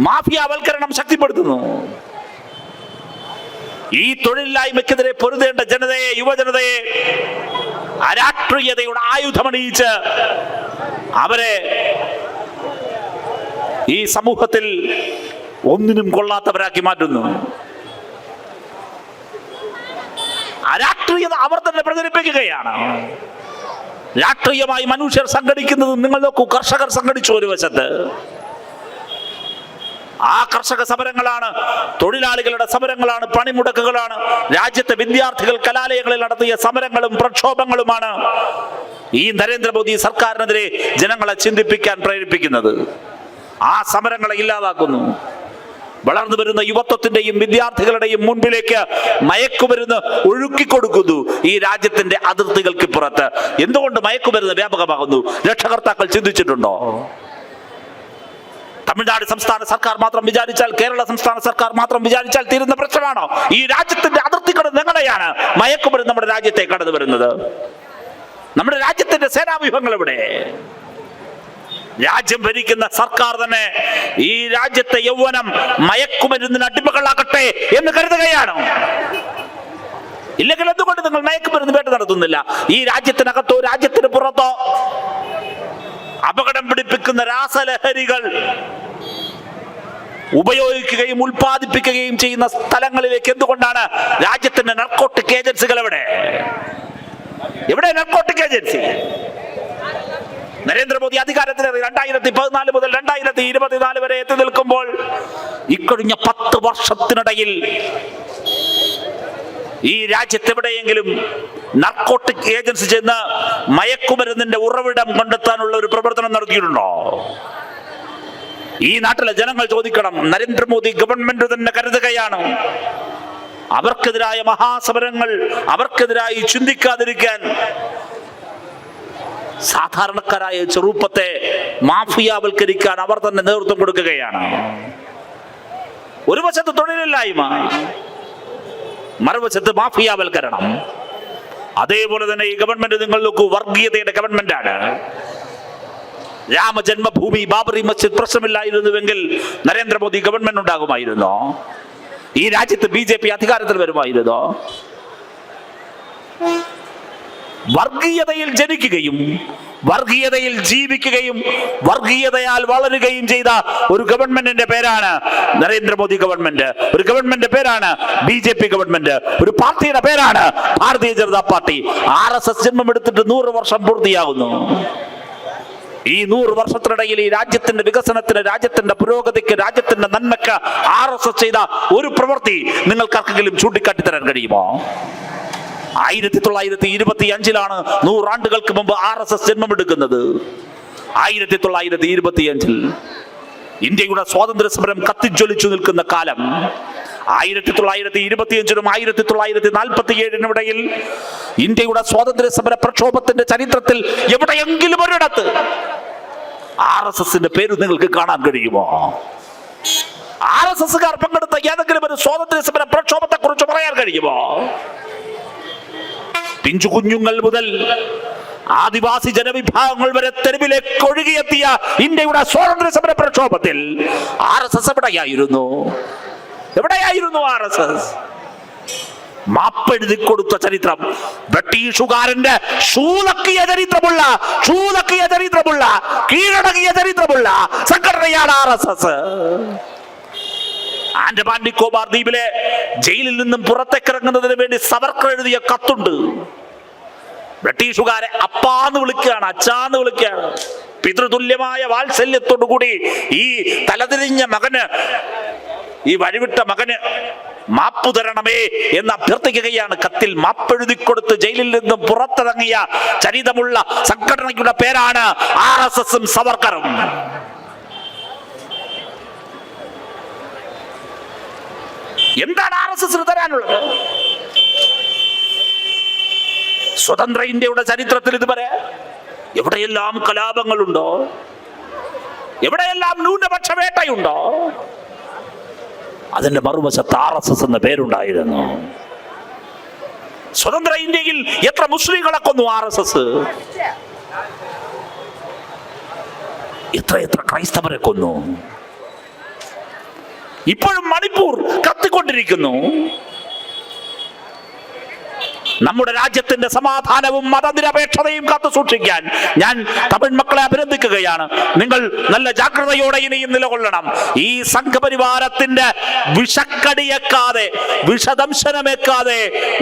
മാഫിയാവൽക്കരണം ശക്തിപ്പെടുത്തുന്നു. ഈ തൊഴിലില്ലായ്മയ്ക്കെതിരെ പൊരുതേണ്ട ജനതയെ, യുവജനതയെ അരാഷ്ട്രീയതയുടെ ആയുധമണിയിച്ച് അവരെ ഈ സമൂഹത്തിൽ ഒന്നിനും കൊള്ളാത്തവരാക്കി മാറ്റുന്നു. അരാഷ്ട്രീയത അവർ തന്നെ പ്രചരിപ്പിക്കുകയാണ്. രാഷ്ട്രീയമായി മനുഷ്യർ സംഘടിക്കുന്നത് നിങ്ങൾ നോക്കൂ. കർഷകർ സംഘടിച്ചു ഒരു വശത്ത്, ആ കർഷക സമരങ്ങളാണ്, തൊഴിലാളികളുടെ സമരങ്ങളാണ്, പണിമുടക്കുകളാണ്. രാജ്യത്തെ വിദ്യാർത്ഥികൾ കലാലയങ്ങളിൽ നടത്തിയ സമരങ്ങളും പ്രക്ഷോഭങ്ങളുമാണ് ഈ നരേന്ദ്രമോദി സർക്കാരിനെതിരെ ജനങ്ങളെ ചിന്തിപ്പിക്കാൻ പ്രേരിപ്പിക്കുന്നത്. ആ സമരങ്ങളെ ഇല്ലാതാക്കുന്നു. വളർന്നു വരുന്ന യുവത്വത്തിന്റെയും വിദ്യാർത്ഥികളുടെയും മുൻപിലേക്ക് മയക്കുമരുന്ന് ഒഴുക്കിക്കൊടുക്കുന്നു ഈ രാജ്യത്തിന്റെ അതിർത്തികൾക്ക് പുറത്ത്. എന്തുകൊണ്ട് മയക്കുമരുന്ന് വ്യാപകമാകുന്നു? രക്ഷകർത്താക്കൾ ചിന്തിച്ചിട്ടുണ്ടോ? തമിഴ്നാട് സംസ്ഥാന സർക്കാർ മാത്രം വിചാരിച്ചാൽ, കേരള സംസ്ഥാന സർക്കാർ മാത്രം വിചാരിച്ചാൽ തീരുന്ന പ്രശ്നമാണോ? ഈ രാജ്യത്തിന്റെ അതിർത്തി കടന്ന് എങ്ങനെയാണ് മയക്കുമരുന്ന് നമ്മുടെ രാജ്യത്തെ കടന്നു വരുന്നത്? നമ്മുടെ രാജ്യത്തിന്റെ സേനാവ്യൂഹങ്ങൾ എവിടെ? രാജ്യം ഭരിക്കുന്ന സർക്കാർ തന്നെ ഈ രാജ്യത്തെ യൗവനം മയക്കുമരുന്നിന് അടിമകളാകട്ടെ എന്ന് കരുതുകയാണ്. ഇല്ലെങ്കിൽ എന്തുകൊണ്ട് നിങ്ങൾ മയക്കുമരുന്ന് വേട്ട നടത്തുന്നില്ല? ഈ രാജ്യത്തിനകത്തോ രാജ്യത്തിന് പുറത്തോ അപകടം പിടിപ്പിക്കുന്ന രാസലഹരികൾ ഉപയോഗിക്കുകയും ഉൽപ്പാദിപ്പിക്കുകയും ചെയ്യുന്ന സ്ഥലങ്ങളിലേക്ക് എന്തുകൊണ്ടാണ് രാജ്യത്തിന്റെ നർക്കോട്ടിക് ഏജൻസികൾ എവിടെ നർക്കോട്ടിക് ഏജൻസി? നരേന്ദ്രമോദി അധികാരത്തിലേറി 2014 മുതൽ 2024 വരെ എത്തി നിൽക്കുമ്പോൾ ഇക്കഴിഞ്ഞ 10 വർഷത്തിനിടയിൽ ഈ രാജ്യത്തെവിടെയെങ്കിലും നർക്കോട്ടിക് ഏജൻസി ചെന്ന് മയക്കുമരുന്നിന്റെ ഉറവിടം കണ്ടെത്താനുള്ള ഒരു പ്രവർത്തനം നടത്തിയിട്ടുണ്ടോ? ഈ നാട്ടിലെ ജനങ്ങൾ ചോദിക്കണം. നരേന്ദ്രമോദി ഗവൺമെന്റ് തന്നെ കരുതുകയാണ് അവർക്കെതിരായ മഹാസമരങ്ങൾ, അവർക്കെതിരായി ചിന്തിക്കാതിരിക്കാൻ സാധാരണക്കാരായ ചെറുപ്പത്തെ മാഫിയാവൽക്കരിക്കാൻ അവർ തന്നെ നേതൃത്വം കൊടുക്കുകയാണ്. ഒരു വശത്ത് തൊഴിലില്ലായ്മ, മറുവശത്ത് മാഫിയാവൽക്കരണം. അതേപോലെ തന്നെ ഈ ഗവൺമെന്റ് നിങ്ങൾ നോക്കൂ, വർഗീയതയുടെ ഗവൺമെന്റാണ്. രാമജന്മഭൂമി, ബാബറി മസ്ജിദ് പ്രശ്നമില്ലായിരുന്നുവെങ്കിൽ നരേന്ദ്രമോദി ഗവൺമെന്റ് ഉണ്ടാകുമായിരുന്നോ? ഈ രാജ്യത്ത് BJP അധികാരത്തിൽ വരുമായിരുന്നോ? വർഗീയതയിൽ ജനിക്കുകയും വർഗീയതയിൽ ജീവിക്കുകയും വർഗീയതയാൽ വളരുകയും ചെയ്ത ഒരു ഗവൺമെന്റിന്റെ പേരാണ് നരേന്ദ്രമോദി ഗവൺമെന്റ്. ഒരു ഗവൺമെന്റിന്റെ പേരാണ് BJP ഗവൺമെന്റ്. ഒരു പാർട്ടിയുടെ പേരാണ് ഭാരതീയ ജനതാ പാർട്ടി. RSS ജന്മമെടുത്തിട്ട് 100 വർഷം പൂർത്തിയാകുന്നു. ഈ 100 വർഷത്തിനിടയിൽ ഈ രാജ്യത്തിന്റെ വികസനത്തിന്, രാജ്യത്തിന്റെ പുരോഗതിക്ക്, രാജ്യത്തിന്റെ നന്മയ്ക്ക് RSS ചെയ്ത ഒരു പ്രവൃത്തി നിങ്ങൾക്കാർക്കെങ്കിലും ചൂണ്ടിക്കാട്ടിത്തരാൻ കഴിയുമോ? 1925 100 ആണ്ടുകൾക്ക് മുമ്പ് RSS ജന്മമെടുക്കുന്നത്. 1925 ഇന്ത്യയുടെ സ്വാതന്ത്ര്യ സമരം കത്തിജ്വലിച്ചു നിൽക്കുന്ന കാലം. 1925 1947 ഇടയിൽ ഇന്ത്യയുടെ സ്വാതന്ത്ര്യ സമര പ്രക്ഷോഭത്തിന്റെ ചരിത്രത്തിൽ എവിടെയെങ്കിലും ഒരിടത്ത് RSSന്റെ പേര് നിങ്ങൾക്ക് കാണാൻ കഴിയുമോ? RSSകാർ പങ്കെടുത്ത ഏതെങ്കിലും ഒരു സ്വാതന്ത്ര്യ സമര പ്രക്ഷോഭത്തെ കുറിച്ച് പറയാൻ കഴിയുമോ? പിഞ്ചു കുഞ്ഞുങ്ങൾ മുതൽ ആദിവാസി ജനവിഭാഗങ്ങൾ വരെ തെരുവിലേക്ക് ഒഴുകിയെത്തിയ ഇന്ത്യയുടെ സ്വാതന്ത്ര്യ സമര പ്രക്ഷോഭത്തിൽ RSS എവിടെയായിരുന്നു? RSS മാപ്പെഴുതി കൊടുത്ത ചരിത്രം, ബ്രിട്ടീഷുകാരന്റെ ഷൂലക്കിയ ചരിത്രമുള്ള കീഴടങ്ങിയ ചരിത്രമുള്ള സംഘടനയാണ് RSS. ആൻഡമാൻ നിക്കോബാർ ദ്വീപിലെ ജയിലിൽ നിന്നും പുറത്തേക്കിറങ്ങുന്നതിന് വേണ്ടി സവർക്കർ എഴുതിയ കത്തുണ്ട്. ബ്രിട്ടീഷുകാരെ അപ്പാന്ന് വിളിക്കുകയാണ്, അച്ചാന്ന് വിളിക്കുകയാണ്. പിതൃതുല്യമായ വാത്സല്യത്തോടു കൂടി ഈ തലതിരിഞ്ഞ മകന്, ഈ വഴിവിട്ട മകന് മാപ്പു തരണമേ എന്ന് അഭ്യർത്ഥിക്കുകയാണ്. കത്തിൽ മാപ്പെഴുതിക്കൊടുത്ത് ജയിലിൽ നിന്നും പുറത്തിറങ്ങിയ ചരിതമുള്ള സംഘടനയുടെ പേരാണ് RSSും സവർക്കറും. എന്താണ് RSSന് തരാനുള്ളത്? സ്വതന്ത്ര ഇന്ത്യയുടെ ചരിത്രത്തിൽ ഇതുവരെ എവിടെയെല്ലാം കലാപങ്ങളുണ്ടോ, എവിടെയെല്ലാം ന്യൂനപക്ഷ വേട്ടയുണ്ടോ, അതിന്റെ മറുവശത്ത് RSS എന്ന പേരുണ്ടായിരുന്നു. സ്വതന്ത്ര ഇന്ത്യയിൽ എത്ര മുസ്ലിങ്ങളെ കൊന്നു RSS, എത്ര ക്രൈസ്തവരെ കൊന്നു. ഇപ്പോഴും മണിപ്പൂർ കത്തിക്കൊണ്ടിരിക്കുന്നു. നമ്മുടെ രാജ്യത്തിന്റെ സമാധാനവും മതനിരപേക്ഷതയും കാത്തു സൂക്ഷിക്കാൻ ഞാൻ തമിഴ് മക്കളെ അഭിനന്ദിക്കുകയാണ്. നിങ്ങൾ നല്ല ജാഗ്രതയോടെ ഇനിയും നിലകൊള്ളണം. ഈ സംഘപരിവാരത്തിന്റെ വിഷക്കടിയേക്കാതെ, വിഷദംശനമേക്കാതെ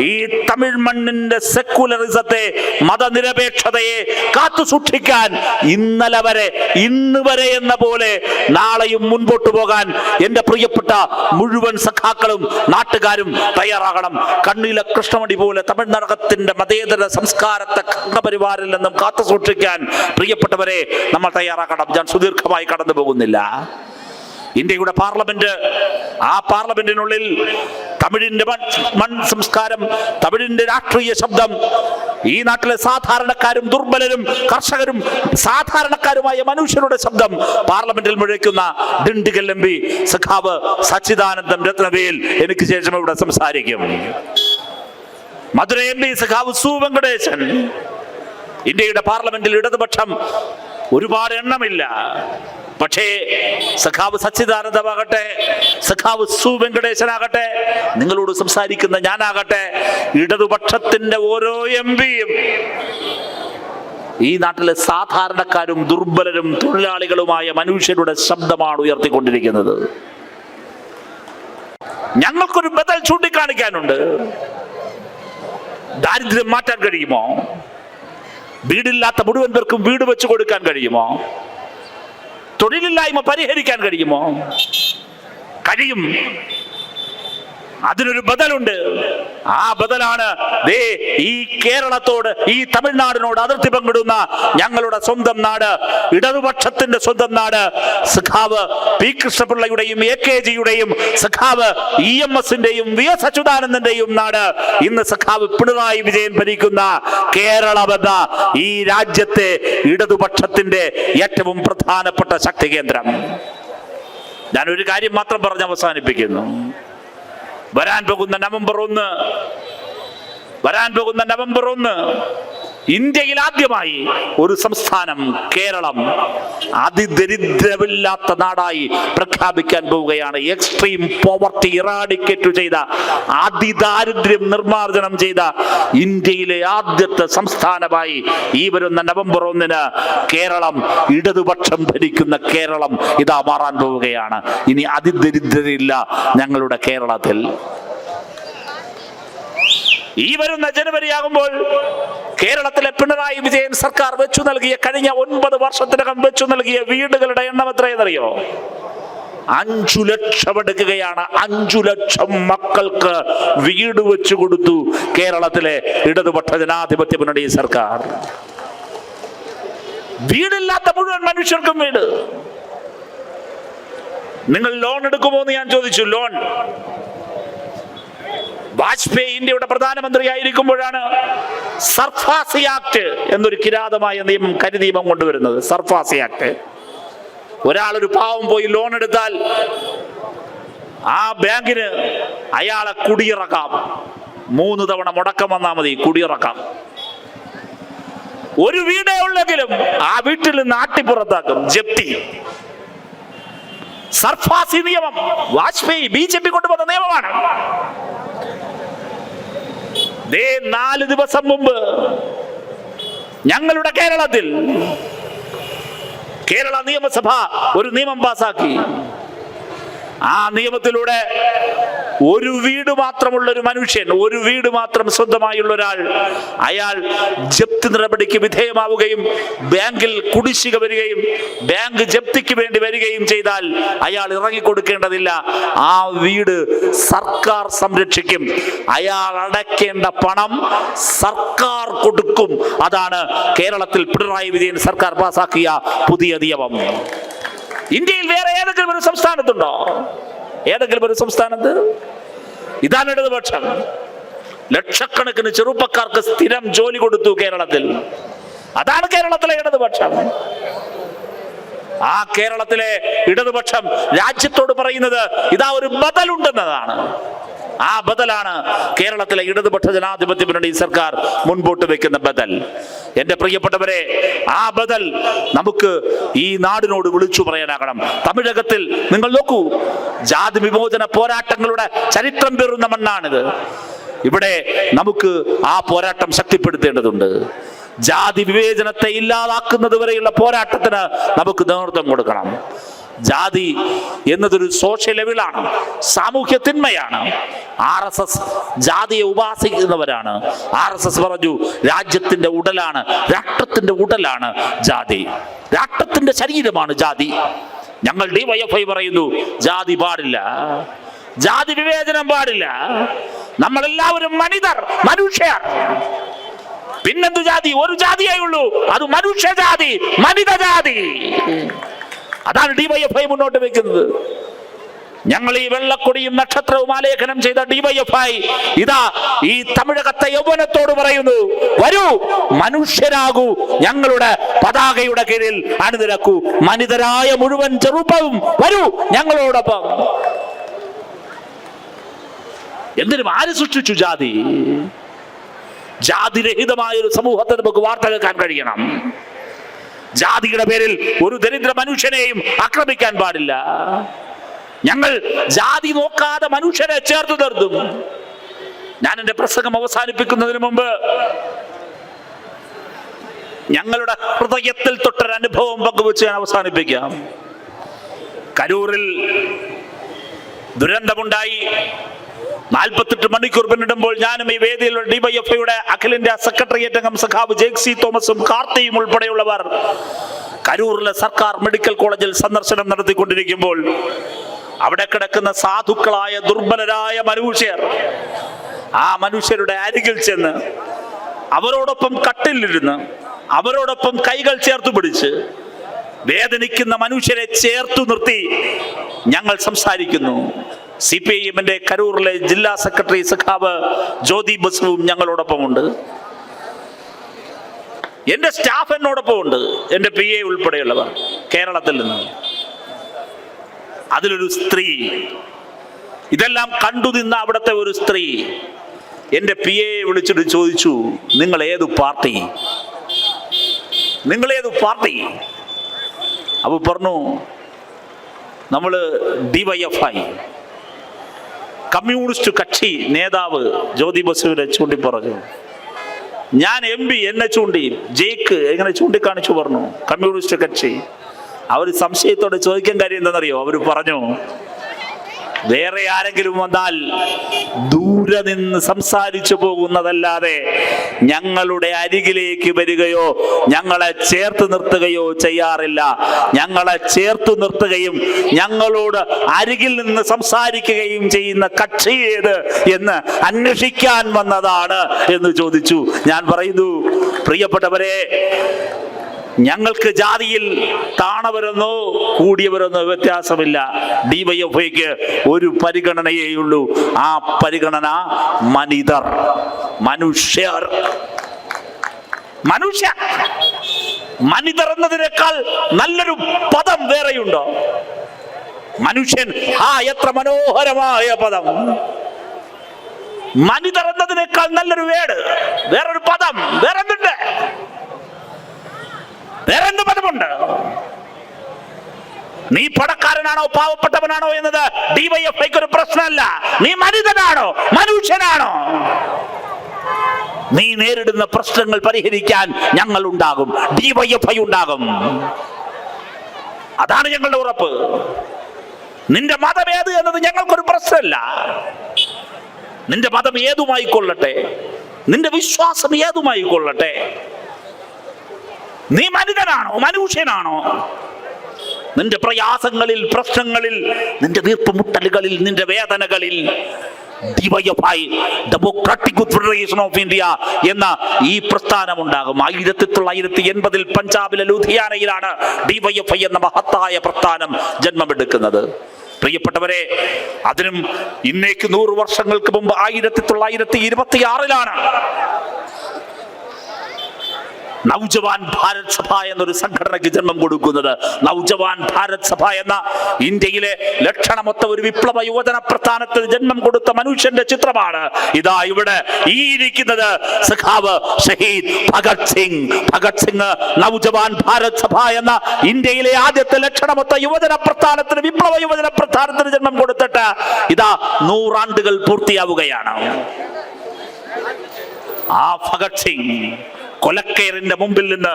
ഈ തമിഴ് മണ്ണിന്റെ സെക്കുലറിസത്തെ, മതനിരപേക്ഷതയെ കാത്തു സൂക്ഷിക്കാൻ ഇന്നലെ വരെ, ഇന്ന് വരെ എന്ന പോലെ നാളെയും മുൻപോട്ട് പോകാൻ എന്റെ പ്രിയപ്പെട്ട മുഴുവൻ സഖാക്കളും നാട്ടുകാരും തയ്യാറാകണം. കണ്ണിലെ കൃഷ്ണമണി പോലെ തമിഴ്നാടകത്തിന്റെ മതേതര സംസ്കാരത്തെ സംഘപരിവാരിൽ നിന്നും കാത്തു സൂക്ഷിക്കാൻ പ്രിയപ്പെട്ടവരെ നമ്മൾ തയ്യാറാക്കണം. ഞാൻ സുദീർഘമായി കടന്നു പോകുന്നില്ല. ഇന്ത്യയുടെ പാർലമെന്റ്, ആ പാർലമെന്റിനുള്ളിൽ തമിഴിന്റെ മൺ സംസ്കാരം, തമിഴിന്റെ രാഷ്ട്രീയ ശബ്ദം, ഈ നാട്ടിലെ സാധാരണക്കാരും ദുർബലരും കർഷകരും സാധാരണക്കാരുമായ മനുഷ്യരുടെ ശബ്ദം പാർലമെന്റിൽ മുഴക്കുന്ന ദിണ്ടിഗൽ MP സഖാവ് സച്ചിദാനന്ദം രത്നവേൽ എനിക്ക് ശേഷം ഇവിടെ സംസാരിക്കും. മധുരൈ MP സഖാവ് സു വെങ്കടേശൻ. ഇന്ത്യയുടെ പാർലമെന്റിൽ ഇടതുപക്ഷം ഒരുപാട് എണ്ണമില്ല, പക്ഷേ സഖാവ് സച്ചിദാനന്ദമാകട്ടെ, സഖാവ് സു വെങ്കടേശനാകട്ടെ, നിങ്ങളോട് സംസാരിക്കുന്ന ഞാനാകട്ടെ, ഇടതുപക്ഷത്തിന്റെ ഓരോ MPയും ഈ നാട്ടിലെ സാധാരണക്കാരും ദുർബലരും തൊഴിലാളികളുമായ മനുഷ്യരുടെ ശബ്ദമാണ് ഉയർത്തിക്കൊണ്ടിരിക്കുന്നത്. ഞങ്ങൾക്കൊരു ബദൽ ചൂണ്ടിക്കാണിക്കാനുണ്ട്. ദാരിദ്ര്യം മാറ്റാൻ കഴിയുമോ? വീടില്ലാത്ത മുഴുവൻ പേർക്കും വീട് വെച്ചു കൊടുക്കാൻ കഴിയുമോ? തൊഴിലില്ലായ്മ പരിഹരിക്കാൻ കഴിയുമോ? കഴിയും. അതിനൊരു ബദലുണ്ട്. ആ ബദലാണ് ദേ ഈ കേരളത്തോട്, ഈ തമിഴ്നാടിനോട് അതിർത്തി പങ്കിടുന്ന ഞങ്ങളുടെ സ്വന്തം നാട്, ഇടതുപക്ഷത്തിന്റെ സ്വന്തം നാട്, സഖാവ് പി കൃഷ്ണപിള്ളയുടെയും AKGയുടെയും സഖാവ് EMSന്റെയും VS അച്യുതാനന്ദന്റെയും നാട്, ഇന്ന് സഖാവ് പിണറായി വിജയൻ ഭരിക്കുന്ന കേരളമെന്ന ഈ രാജ്യത്തെ ഇടതുപക്ഷത്തിന്റെ ഏറ്റവും പ്രധാനപ്പെട്ട ശക്തി കേന്ദ്രം. ഞാനൊരു കാര്യം മാത്രം പറഞ്ഞ് അവസാനിപ്പിക്കുന്നു. വരാൻ പോകുന്ന നവംബർ 1 ഇന്ത്യയിൽ ആദ്യമായി ഒരു സംസ്ഥാനം, കേരളം, അതിദരിദ്രമില്ലാത്ത നാടായി പ്രഖ്യാപിക്കാൻ പോവുകയാണ്. എക്സ്ട്രീം പോവർട്ടി ഇറാഡിക്കേറ്റ് ചെയ്ത, അതിദാരിദ്ര്യം നിർമ്മാർജ്ജനം ചെയ്ത ഇന്ത്യയിലെ ആദ്യത്തെ സംസ്ഥാനമായി ഈ വരുന്ന നവംബർ 1 കേരളം, ഇടതുപക്ഷം ഭരിക്കുന്ന കേരളം ഇതാ മാറാൻ പോവുകയാണ്. ഇനി അതിദരിദ്രരില്ല ഞങ്ങളുടെ കേരളത്തിൽ. ഈ വരുന്ന ജനുവരി ആകുമ്പോൾ കേരളത്തിലെ പിണറായി വിജയൻ സർക്കാർ വെച്ചു നൽകിയ, കഴിഞ്ഞ 9 വർഷത്തിനകം വെച്ചു നൽകിയ വീടുകളുടെ എണ്ണം എത്രയെന്നറിയോ? 5 ലക്ഷം എടുക്കുകയാണ്. 5 ലക്ഷം മക്കൾക്ക് വീട് വെച്ചു കൊടുത്തു കേരളത്തിലെ ഇടതുപക്ഷ ജനാധിപത്യ മുന്നണി സർക്കാർ. വീടില്ലാത്ത മുഴുവൻ മനുഷ്യർക്കും വീട്. നിങ്ങൾ ലോൺ എടുക്കുമോ എന്ന് ഞാൻ ചോദിച്ചു. ലോൺ വാജ്പേയി ഇന്ത്യയുടെ പ്രധാനമന്ത്രി ആയിരിക്കുമ്പോഴാണ് സർഫാസി ആക്ട് എന്നൊരു കിരാതമായ കരിനിയമം കൊണ്ടുവരുന്നത്. SARFAESI act. ഒരാളൊരു പാവം പോയി ലോൺ എടുത്താൽ ആ ബാങ്കിന് അയാളെ കുടിയിറക്കാം. 3 തവണ മുടക്കം വന്നാൽ മതി, കുടിയിറക്കാം. ഒരു വീടേ ഉള്ളെങ്കിലും ആ വീട്ടിൽ നിന്ന് ആട്ടിപ്പുറത്താക്കും, ജപ്തി. സർഫാസി നിയമം വാജ്പേയി BJP കൊണ്ടുവന്ന നിയമമാണ്. 4 ദിവസം മുമ്പ് ഞങ്ങളുടെ കേരളത്തിൽ കേരള നിയമസഭ ഒരു നിയമം പാസാക്കി. ആ നിയമത്തിലൂടെ ഒരു വീട് മാത്രമുള്ള ഒരു മനുഷ്യൻ, ഒരു വീട് മാത്രം സ്വന്തമായുള്ള ഒരാൾ, അയാൾ ജപ്തി നടപടിക്ക് വിധേയമാവുകയും ബാങ്കിൽ കുടിശ്ശിക വരികയും ബാങ്ക് ജപ്തിക്ക് വേണ്ടി വരികയും ചെയ്താൽ അയാൾ ഇറങ്ങിക്കൊടുക്കേണ്ടതില്ല. ആ വീട് സർക്കാർ സംരക്ഷിക്കും. അയാൾ അടയ്ക്കേണ്ട പണം സർക്കാർ കൊടുക്കും. അതാണ് കേരളത്തിൽ പിണറായി വിജയൻ സർക്കാർ പാസാക്കിയ പുതിയ നിയമം. ഇന്ത്യയിൽ വേറെ ഏതെങ്കിലും ഒരു സംസ്ഥാനത്തുണ്ടോ? ഏതെങ്കിലും ഒരു സംസ്ഥാനത്ത്? ഇതാണ് ഇടതുപക്ഷം. ലക്ഷക്കണക്കിന് ചെറുപ്പക്കാർക്ക് സ്ഥിരം ജോലി കൊടുത്തു കേരളത്തിൽ. അതാണ് കേരളത്തിലെ ഇടതുപക്ഷം. ആ കേരളത്തിലെ ഇടതുപക്ഷം രാജ്യത്തോട് പറയുന്നത് ഇതാ ഒരു ബദലുണ്ടെന്നതാണ്. ആ ബദലാണ് കേരളത്തിലെ ഇടതുപക്ഷ ജനാധിപത്യ മുന്നണി സർക്കാർ മുൻപോട്ട് വെക്കുന്ന ബദൽ. എന്റെ പ്രിയപ്പെട്ടവരെ, ആ ബദൽ നമുക്ക് ഈ നാടിനോട് വിളിച്ചു പറയാനാകണം. തമിഴകത്തിൽ നിങ്ങൾ നോക്കൂ, ജാതി വിമോചന പോരാട്ടങ്ങളുടെ ചരിത്രം പേറുന്ന മണ്ണാണിത്. ഇവിടെ നമുക്ക് ആ പോരാട്ടം ശക്തിപ്പെടുത്തേണ്ടതുണ്ട്. ജാതി വിവേചനത്തെ ഇല്ലാതാക്കുന്നത് വരെയുള്ള പോരാട്ടത്തിന് നമുക്ക് നേതൃത്വം കൊടുക്കണം. ജാതി എന്നതൊരു സോഷ്യൽ ലെവലാണ്, സാമൂഹ്യ തിന്മയാണ്. RSS ജാതിയെ ഉപാസിക്കുന്നവരാണ്. RSS പറഞ്ഞു രാജ്യത്തിന്റെ ഉടലാണ്, രാഷ്ട്രത്തിന്റെ ഉടലാണ് ജാതി, രാഷ്ട്രത്തിന്റെ ശരീരമാണ് ജാതി. ഞങ്ങൾ DYFI പറയുന്നു ജാതി പാടില്ല, ജാതി വിവേചനം പാടില്ല. നമ്മളെല്ലാവരും മനുഷ്യർ. പിന്നെന്തു ജാതി? ഒരു ജാതിയേ ഉള്ളൂ, അത് മനുഷ്യജാതി, മനിത ജാതി. അതാണ് ഡിവൈഎഫ്ഐ മുന്നോട്ട് വെക്കുന്നത്. ഞങ്ങൾ ഈ വെള്ളക്കൊടിയും നക്ഷത്രവും ആലേഖനം ചെയ്ത ഡിവൈഎഫ്ഐ ഇതാ ഈ തമിഴകത്തെ യൗവനത്തോട് പറയുന്നു, വരൂ, മനുഷ്യരാകൂ, ഞങ്ങളുടെ പതാകയുടെ കീഴിൽ അണിനിരക്കൂ, മനിതരായ മുഴുവൻ ചെറുപ്പവും വരൂ ഞങ്ങളോടൊപ്പം. എന്തിനും ആര് സൃഷ്ടിച്ചു ജാതി? ജാതിരഹിതമായ ഒരു സമൂഹത്തെ നമുക്ക് വാർത്ത കേൾക്കാൻ കഴിയണം. ജാതിയുടെ പേരിൽ ഒരു ദരിദ്ര മനുഷ്യനെയും ആക്രമിക്കാൻ പാടില്ല. ഞങ്ങൾ ജാതി നോക്കാതെ മനുഷ്യരെ ചേർത്ത് നിർത്തും. ഞാൻ എന്റെ പ്രസംഗം അവസാനിപ്പിക്കുന്നതിന് മുമ്പ് ഞങ്ങളുടെ ഹൃദയത്തിൽ തൊട്ടൊരു അനുഭവം പങ്കുവെച്ച് ഞാൻ അവസാനിപ്പിക്കാം. കരൂരിൽ ദുരന്തമുണ്ടായി. 48 മണിക്കൂർ പിന്നിടുമ്പോൾ ഞാനും ഈ വേദിയിലുള്ള ഡിവൈഎഫ്ഐയുടെ അഖിലേന്ത്യാ സെക്രട്ടേറിയറ്റ് അംഗം സഖാവ് ജേക്സി തോമസും കാർത്തിയും ഉൾപ്പെടെയുള്ളവർ കരൂരിലെ സർക്കാർ മെഡിക്കൽ കോളേജിൽ സന്ദർശനം നടത്തിക്കൊണ്ടിരിക്കുമ്പോൾ അവിടെ കിടക്കുന്ന സാധുക്കളായ ദുർബലരായ മനുഷ്യർ, ആ മനുഷ്യരുടെ അരികിൽ ചെന്ന് അവരോടൊപ്പം കട്ടിലിരുന്ന് അവരോടൊപ്പം കൈകൾ ചേർത്തു പിടിച്ച് വേദനിക്കുന്ന മനുഷ്യരെ ചേർത്തു നിർത്തി ഞങ്ങൾ സംസാരിക്കുന്നു. CPIM-ന്റെ കരൂറിലെ ജില്ലാ സെക്രട്ടറി സഖാവ് ജ്യോതി ബസുവും ഞങ്ങളോടൊപ്പമുണ്ട്. എന്റെ സ്റ്റാഫ് എന്നോടൊപ്പം ഉണ്ട്, എന്റെ PA ഉൾപ്പെടെയുള്ളവർ കേരളത്തിൽ നിന്ന്. അതിലൊരു സ്ത്രീ, ഇതെല്ലാം കണ്ടു നിന്ന അവിടുത്തെ ഒരു സ്ത്രീ എന്റെ PA വിളിച്ചിട്ട് ചോദിച്ചു, നിങ്ങൾ ഏതു പാർട്ടി? അപ്പൊ പറഞ്ഞു, നമ്മള് DYFI. കമ്മ്യൂണിസ്റ്റ് കക്ഷി നേതാവ് ജ്യോതി ബസുവിനെ ചൂണ്ടി പറഞ്ഞു. ഞാൻ MP, എന്നെ ചൂണ്ടി, ജേക്ക് എങ്ങനെ ചൂണ്ടിക്കാണിച്ചു പറഞ്ഞു കമ്മ്യൂണിസ്റ്റ് കക്ഷി. അവർ സംശയത്തോടെ ചോദിക്കാൻ കാര്യം എന്താണെന്നറിയോ? അവർ പറഞ്ഞു, വേറെ ആരെങ്കിലും വന്നാൽ ദൂരെ നിന്ന് സംസാരിച്ചു പോകുന്നതല്ലാതെ ഞങ്ങളുടെ അരികിലേക്ക് വരികയോ ഞങ്ങളെ ചേർത്ത് നിർത്തുകയോ ചെയ്യാറില്ല. ഞങ്ങളെ ചേർത്ത് നിർത്തുകയും ഞങ്ങളോട് അരികിൽ നിന്ന് സംസാരിക്കുകയും ചെയ്യുന്ന കക്ഷി ഏത് എന്ന് അന്വേഷിക്കാൻ വന്നതാണ് എന്ന് ചോദിച്ചു. ഞാൻ പറയുന്നു, പ്രിയപ്പെട്ടവരെ, ഞങ്ങൾക്ക് ജാതിയിൽ താണവരെന്നോ കൂടിയവരെന്നോ വ്യത്യാസമില്ല. ഡിവൈഎഫ്ഐക്ക് ഒരു പരിഗണനയേയുള്ളൂ. ആ പരിഗണന മനിതർ, മനുഷ്യർ. മനിതർ എന്നതിനേക്കാൾ നല്ലൊരു പദം വേറെയുണ്ടോ? മനുഷ്യൻ, എത്ര മനോഹരമായ പദം! മനിതർ എന്നതിനേക്കാൾ നല്ലൊരു വേറൊരു പദം വേറെന്തുണ്ട്? വേറെന്ത് പദമുണ്ട്? നീ പണക്കാരനാണോ പാവപ്പെട്ടവനാണോ എന്നത് ഡിവൈഎഫ്ഐക്ക് ഒരു പ്രശ്നമല്ല. നീ മനിതനാണോ, മനുഷ്യനാണോ? നീ നേരിടുന്ന പ്രശ്നങ്ങൾ പരിഹരിക്കാൻ ഞങ്ങൾ ഉണ്ടാകും, ഡിവൈഎഫ്ഐ ഉണ്ടാകും. അതാണ് ഞങ്ങളുടെ ഉറപ്പ്. നിന്റെ മതം ഏത് എന്നത് ഞങ്ങൾക്കൊരു പ്രശ്നമല്ല. നിന്റെ മതം ഏതുമായി കൊള്ളട്ടെ, നിന്റെ വിശ്വാസം ഏതുമായി കൊള്ളട്ടെ, നീ മനിതനാണോ, മനുഷ്യനാണോ? നിന്റെ പ്രയാസങ്ങളിൽ, പ്രശ്നങ്ങളിൽ, നിന്റെ വീർപ്പുമുട്ടലുകളിൽ, നിന്റെ വേദനകളിൽ DYFI, democratic federation of India എന്ന ഈ പ്രസ്ഥാനം ഉണ്ടാകും. 1980 പഞ്ചാബിലെ ലുധിയാനയിലാണ് ഡിവൈഎഫ്ഐ എന്ന മഹത്തായ പ്രസ്ഥാനം ജന്മമെടുക്കുന്നത്. പ്രിയപ്പെട്ടവരെ, അതിനും ഇന്നേക്ക് 100 വർഷങ്ങൾക്ക് മുമ്പ് 1926 നവജവാൻ ഭാരത് സഭ എന്നൊരു സംഘടനയ്ക്ക് ജന്മം കൊടുക്കുന്നത്. നവജവാൻ ഭാരത് സഭ എന്ന ഇന്ത്യയിലെ ലക്ഷണമൊത്ത ഒരു വിപ്ലവ യുവജന പ്രസ്ഥാനത്തിന് ജന്മം കൊടുത്ത മനുഷ്യന്റെ ചിത്രമാണ് ഇതാ ഇവിടെ ഈ ഇരിക്കുന്നത്. സഖാവ് ഷഹീദ് ഭഗത് സിംഗ് നവജവാൻ ഭാരത് സഭ എന്ന ഇന്ത്യയിലെ ആദ്യത്തെ ലക്ഷണമൊത്ത യുവജന പ്രസ്ഥാനത്തിന്, വിപ്ലവ യുവജന പ്രസ്ഥാനത്തിന് ജന്മം കൊടുത്തിട്ട് ഇതാ 100 ആണ്ടുകൾ പൂർത്തിയാവുകയാണ്. ആ ഭഗത് സിംഗ് കൊലക്കയറിന്റെ മുമ്പിൽ നിന്ന്,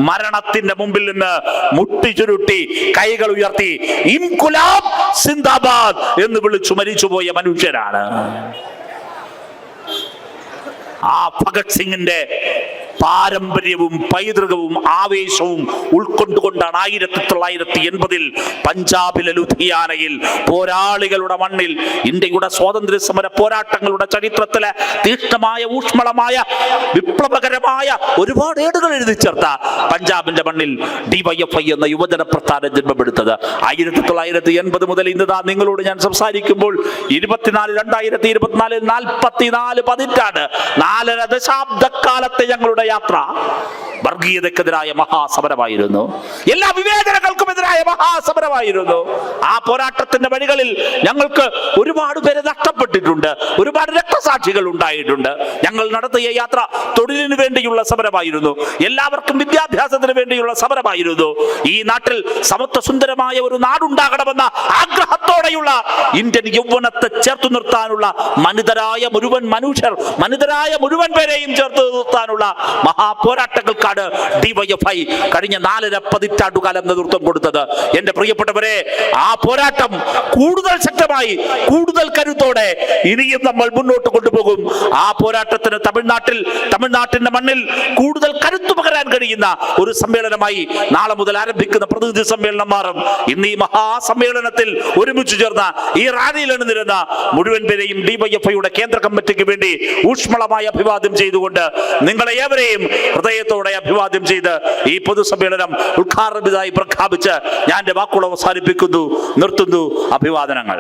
മരണത്തിന്റെ മുമ്പിൽ നിന്ന് മുട്ടി ചുരുട്ടി കൈകൾ ഉയർത്തി ഇൻകുലാബ് സിന്ദാബാദ് എന്ന് വിളിച്ചു മരിച്ചുപോയ മനുഷ്യരാണ്. ആ ഭഗത് സിംഗിന്റെ പാരമ്പര്യവും പൈതൃകവും ആവേശവും ഉൾക്കൊണ്ടുകൊണ്ടാണ് 1980 പഞ്ചാബിലെ ലുധിയാനയിൽ പോരാളികളുടെ മണ്ണിൽ ഇന്ത്യയുടെ സ്വാതന്ത്ര്യ സമര പോരാട്ടങ്ങളുടെ ചരിത്രത്തിലെ തീക്ഷ്ണമായ ഊഷ്മളമായ വിപ്ലവകരമായ ഒരുപാട് ഏടുകൾ എഴുതി ചേർത്ത പഞ്ചാബിന്റെ മണ്ണിൽ ഡിവൈഎഫ്ഐ എന്ന യുവജന പ്രസ്ഥാനം ജന്മമെടുത്തത്. 1980 മുതൽ ഇന്ന് നിങ്ങളോട് ഞാൻ സംസാരിക്കുമ്പോൾ 2024 44 പതിറ്റാണ്ട് 4.5 ദശാബ്ദക്കാലത്തെ ഞങ്ങളുടെ യാത്ര വർഗീയതക്കെതിരായ മഹാസമരമായിരുന്നു. എല്ലാ വിവേചനങ്ങൾക്കുമെതിരായ മഹാസമരമായിരുന്നു. ആ പോരാട്ടത്തിന്റെ വഴികളിൽ ഞങ്ങൾക്ക് ഒരുപാട് പേരെ നഷ്ടപ്പെട്ടിട്ടുണ്ട്, ഒരുപാട് രക്തസാക്ഷികൾ ഉണ്ടായിട്ടുണ്ട്. ഞങ്ങൾ നടത്തിയ യാത്ര തൊഴിലിന് വേണ്ടിയുള്ള സമരമായിരുന്നു, എല്ലാവർക്കും വിദ്യാഭ്യാസത്തിന് വേണ്ടിയുള്ള സമരമായിരുന്നു. ഈ നാട്ടിൽ സമത്വ സുന്ദരമായ ഒരു നാടുണ്ടാകണമെന്ന ആഗ്രഹത്തോടെയുള്ള ഇന്ത്യൻ യൗവനത്തെ ചേർത്തു നിർത്താനുള്ള മനിതരായ മുഴുവൻ മനുഷ്യർ, മനിതരായ മുഴുവൻ പേരെയും ചേർത്ത് നിർത്താനുള്ള മഹാപോരാട്ടങ്ങൾക്കാണ് ഡിവൈഎഫ്ഐ കഴിഞ്ഞ 4.5 പതിറ്റാണ്ടുകാലം നേതൃത്വം കൊടുത്തത്. എന്റെ പ്രിയപ്പെട്ടവരെ, ആ പോരാട്ടം കൂടുതൽ ശക്തമായി, കൂടുതൽ കരുത്തോടെ ഇനിയും നമ്മൾ മുന്നോട്ട് കൊണ്ടുപോകും. ആ പോരാട്ടത്തിന് തമിഴ്നാട്ടിന്റെ മണ്ണിൽ കൂടുതൽ കരുത്തു പകരാൻ കഴിയുന്ന ഒരു സമ്മേളനമായി നാളെ മുതൽ ആരംഭിക്കുന്ന പ്രതിനിധി സമ്മേളനം മാറും. ഇന്ന് ഈ മഹാസമ്മേളനത്തിൽ ഒരുമിച്ച് ചേർന്ന ഈ റാലിയിൽ അണിനിരുന്ന മുഴുവൻ പേരെയും ഡിവൈഎഫ്ഐയുടെ കേന്ദ്ര കമ്മിറ്റിക്ക് വേണ്ടി ഊഷ്മളമായ അഭിവാദ്യം ചെയ്തുകൊണ്ട് നിങ്ങളെ ഏവരെയും ഹൃദയത്തോടെ അഭിവാദ്യം ചെയ്ത് ഈ പൊതുസമ്മേളനം ഉദ്ഘാടനമായി പ്രഖ്യാപിച്ച് ഞാൻ എന്റെ വാക്കുകൾ അവസാനിപ്പിക്കുന്നു, നിർത്തുന്നു. അഭിവാദനങ്ങൾ.